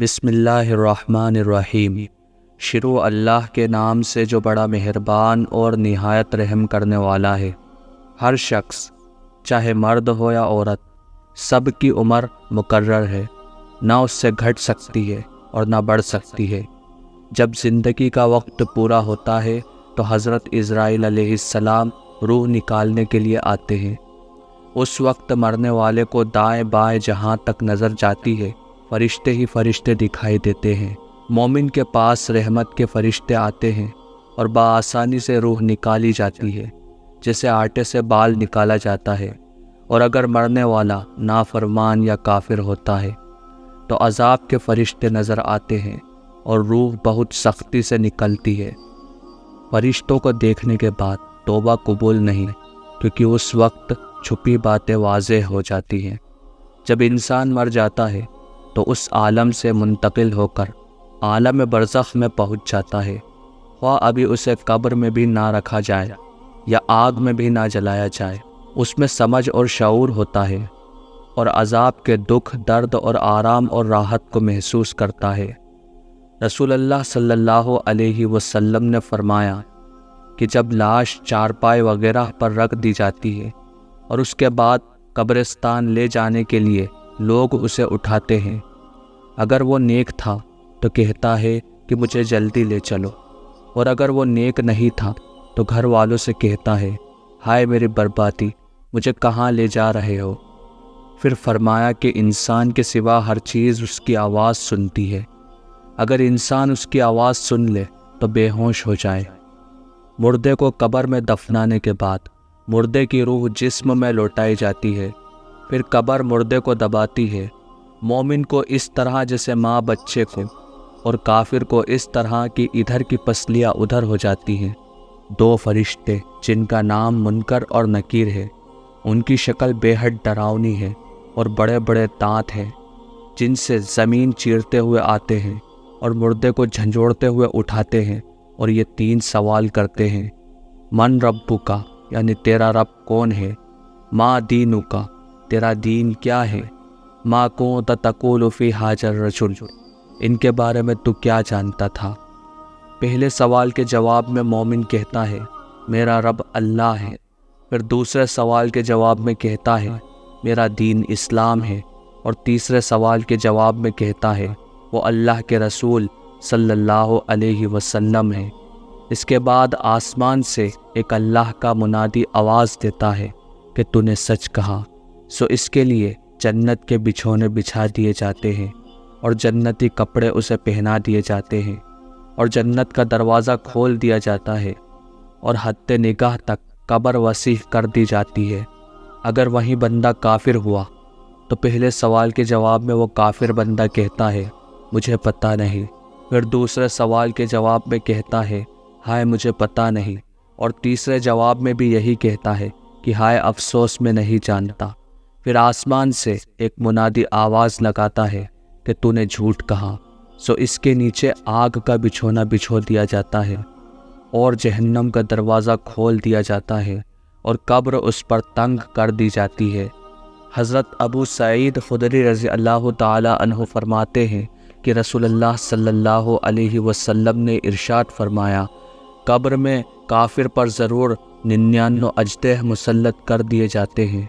بسم اللہ الرحمن الرحیم۔ شروع اللہ کے نام سے جو بڑا مہربان اور نہایت رحم کرنے والا ہے۔ ہر شخص چاہے مرد ہو یا عورت، سب کی عمر مقرر ہے، نہ اس سے گھٹ سکتی ہے اور نہ بڑھ سکتی ہے۔ جب زندگی کا وقت پورا ہوتا ہے تو حضرت عزرائیل علیہ السلام روح نکالنے کے لیے آتے ہیں۔ اس وقت مرنے والے کو دائیں بائیں جہاں تک نظر جاتی ہے فرشتے ہی فرشتے دکھائی دیتے ہیں۔ مومن کے پاس رحمت کے فرشتے آتے ہیں اور بآسانی سے روح نکالی جاتی ہے، جیسے آٹے سے بال نکالا جاتا ہے۔ اور اگر مرنے والا نافرمان یا کافر ہوتا ہے تو عذاب کے فرشتے نظر آتے ہیں اور روح بہت سختی سے نکلتی ہے۔ فرشتوں کو دیکھنے کے بعد توبہ قبول نہیں، کیونکہ اس وقت چھپی باتیں واضح ہو جاتی ہیں۔ جب انسان مر جاتا ہے تو اس عالم سے منتقل ہو کر عالم برزخ میں پہنچ جاتا ہے، خواہ ابھی اسے قبر میں بھی نہ رکھا جائے یا آگ میں بھی نہ جلایا جائے۔ اس میں سمجھ اور شعور ہوتا ہے اور عذاب کے دکھ، درد اور آرام اور راحت کو محسوس کرتا ہے۔ رسول اللہ صلی اللہ علیہ وسلم نے فرمایا کہ جب لاش چارپائی وغیرہ پر رکھ دی جاتی ہے اور اس کے بعد قبرستان لے جانے کے لیے لوگ اسے اٹھاتے ہیں، اگر وہ نیک تھا تو کہتا ہے کہ مجھے جلدی لے چلو، اور اگر وہ نیک نہیں تھا تو گھر والوں سے کہتا ہے ہائے میری بربادی، مجھے کہاں لے جا رہے ہو؟ پھر فرمایا کہ انسان کے سوا ہر چیز اس کی آواز سنتی ہے، اگر انسان اس کی آواز سن لے تو بے ہوش ہو جائے۔ مردے کو قبر میں دفنانے کے بعد مردے کی روح جسم میں لوٹائی جاتی ہے، پھر قبر مردے کو دباتی ہے۔ مومن کو اس طرح جیسے ماں بچے کو، اور کافر کو اس طرح کی ادھر کی پسلیاں ادھر ہو جاتی ہیں۔ دو فرشتے جن کا نام منکر اور نکیر ہے، ان کی شکل بے حد ڈراؤنی ہے اور بڑے بڑے دانت ہیں جن سے زمین چیرتے ہوئے آتے ہیں اور مردے کو جھنجھوڑتے ہوئے اٹھاتے ہیں، اور یہ تین سوال کرتے ہیں: من ربو کا، یعنی تیرا رب کون ہے؟ ما دینو کا، تیرا دین کیا ہے؟ ما کنت تقول فی ھذا الرجل، ان کے بارے میں تو کیا جانتا تھا؟ پہلے سوال کے جواب میں مومن کہتا ہے میرا رب اللہ ہے، پھر دوسرے سوال کے جواب میں کہتا ہے میرا دین اسلام ہے، اور تیسرے سوال کے جواب میں کہتا ہے وہ اللہ کے رسول صلی اللہ علیہ وسلم ہے۔ اس کے بعد آسمان سے ایک اللہ کا منادی آواز دیتا ہے کہ تو نے سچ کہا، سو اس کے لیے جنت کے بچھونے بچھا دیے جاتے ہیں اور جنتی کپڑے اسے پہنا دیے جاتے ہیں، اور جنت کا دروازہ کھول دیا جاتا ہے، اور حد نگاہ تک قبر وسیع کر دی جاتی ہے۔ اگر وہیں بندہ کافر ہوا تو پہلے سوال کے جواب میں وہ کافر بندہ کہتا ہے مجھے پتہ نہیں، پھر دوسرے سوال کے جواب میں کہتا ہے ہائے مجھے پتہ نہیں، اور تیسرے جواب میں بھی یہی کہتا ہے کہ ہائے افسوس میں نہیں جانتا۔ پھر آسمان سے ایک منادی آواز لگاتا ہے کہ تو نے جھوٹ کہا، سو اس کے نیچے آگ کا بچھونا بچھو دیا جاتا ہے اور جہنم کا دروازہ کھول دیا جاتا ہے اور قبر اس پر تنگ کر دی جاتی ہے۔ حضرت ابو سعید خدری رضی اللہ تعالی عنہ فرماتے ہیں کہ رسول اللہ صلی اللہ علیہ وسلم نے ارشاد فرمایا قبر میں کافر پر ضرور 99 اژدھے مسلط کر دیے جاتے ہیں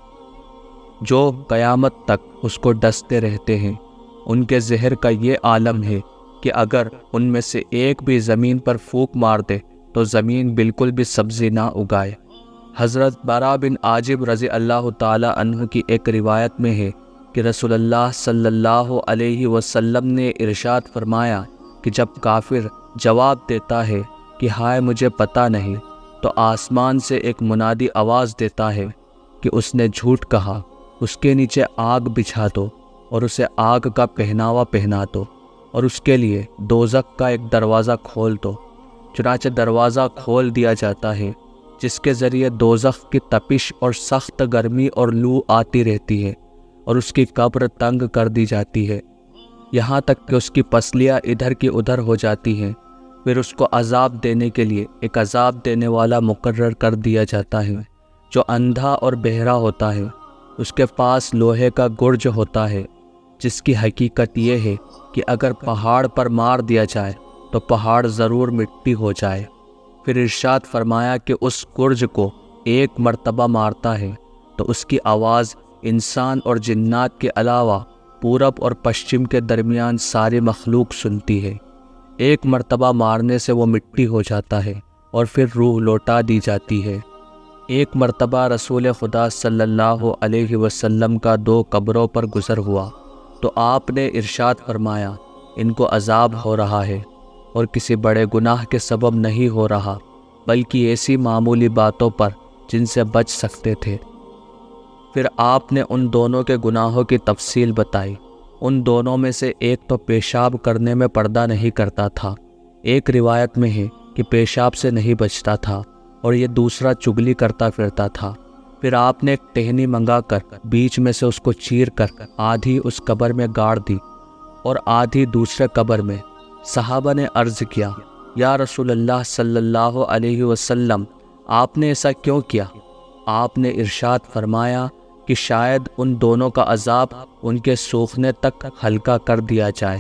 جو قیامت تک اس کو ڈستے رہتے ہیں۔ ان کے زہر کا یہ عالم ہے کہ اگر ان میں سے ایک بھی زمین پر پھونک مار دے تو زمین بالکل بھی سبزی نہ اگائے۔ حضرت براء بن عازب رضی اللہ تعالی عنہ کی ایک روایت میں ہے کہ رسول اللہ صلی اللہ علیہ وسلم نے ارشاد فرمایا کہ جب کافر جواب دیتا ہے کہ ہائے مجھے پتہ نہیں، تو آسمان سے ایک منادی آواز دیتا ہے کہ اس نے جھوٹ کہا، اس کے نیچے آگ بچھا دو اور اسے آگ کا پہناوا پہنا دو، اور اس کے لیے دوزخ کا ایک دروازہ کھول دو۔ چنانچہ دروازہ کھول دیا جاتا ہے جس کے ذریعے دوزخ کی تپش اور سخت گرمی اور لو آتی رہتی ہے، اور اس کی قبر تنگ کر دی جاتی ہے، یہاں تک کہ اس کی پسلیاں ادھر کی ادھر ہو جاتی ہیں۔ پھر اس کو عذاب دینے کے لیے ایک عذاب دینے والا مقرر کر دیا جاتا ہے جو اندھا اور بہرا ہوتا ہے، اس کے پاس لوہے کا گرج ہوتا ہے، جس کی حقیقت یہ ہے کہ اگر پہاڑ پر مار دیا جائے تو پہاڑ ضرور مٹی ہو جائے۔ پھر ارشاد فرمایا کہ اس گرج کو ایک مرتبہ مارتا ہے تو اس کی آواز انسان اور جنات کے علاوہ پورب اور پشچم کے درمیان ساری مخلوق سنتی ہے۔ ایک مرتبہ مارنے سے وہ مٹی ہو جاتا ہے اور پھر روح لوٹا دی جاتی ہے۔ ایک مرتبہ رسول خدا صلی اللہ علیہ وسلم کا 2 قبروں پر گزر ہوا تو آپ نے ارشاد فرمایا ان کو عذاب ہو رہا ہے اور کسی بڑے گناہ کے سبب نہیں ہو رہا بلکہ ایسی معمولی باتوں پر جن سے بچ سکتے تھے۔ پھر آپ نے ان دونوں کے گناہوں کی تفصیل بتائی۔ ان دونوں میں سے ایک تو پیشاب کرنے میں پردہ نہیں کرتا تھا، ایک روایت میں ہے کہ پیشاب سے نہیں بچتا تھا، اور یہ دوسرا چگلی کرتا پھرتا تھا۔ پھر آپ نے ایک ٹہنی منگا کر بیچ میں سے اس کو چیر کر آدھی اس قبر میں گاڑ دی اور آدھی دوسرے قبر میں۔ صحابہ نے عرض کیا یا رسول اللہ صلی اللہ علیہ وسلم آپ نے ایسا کیوں کیا؟ آپ نے ارشاد فرمایا کہ شاید ان دونوں کا عذاب ان کے سوکھنے تک ہلکا کر دیا جائے۔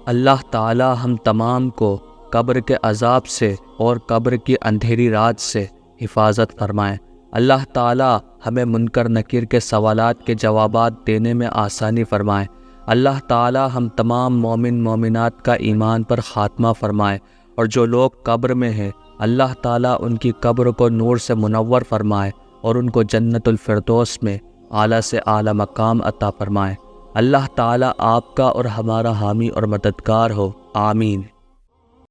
اللہ تعالی ہم تمام کو قبر کے عذاب سے اور قبر کی اندھیری رات سے حفاظت فرمائے۔ اللہ تعالی ہمیں منکر نکیر کے سوالات کے جوابات دینے میں آسانی فرمائے۔ اللہ تعالی ہم تمام مومن مومنات کا ایمان پر خاتمہ فرمائے، اور جو لوگ قبر میں ہیں اللہ تعالی ان کی قبر کو نور سے منور فرمائے اور ان کو جنت الفردوس میں اعلیٰ سے اعلیٰ مقام عطا فرمائے۔ اللہ تعالی آپ کا اور ہمارا حامی اور مددگار ہو، آمین۔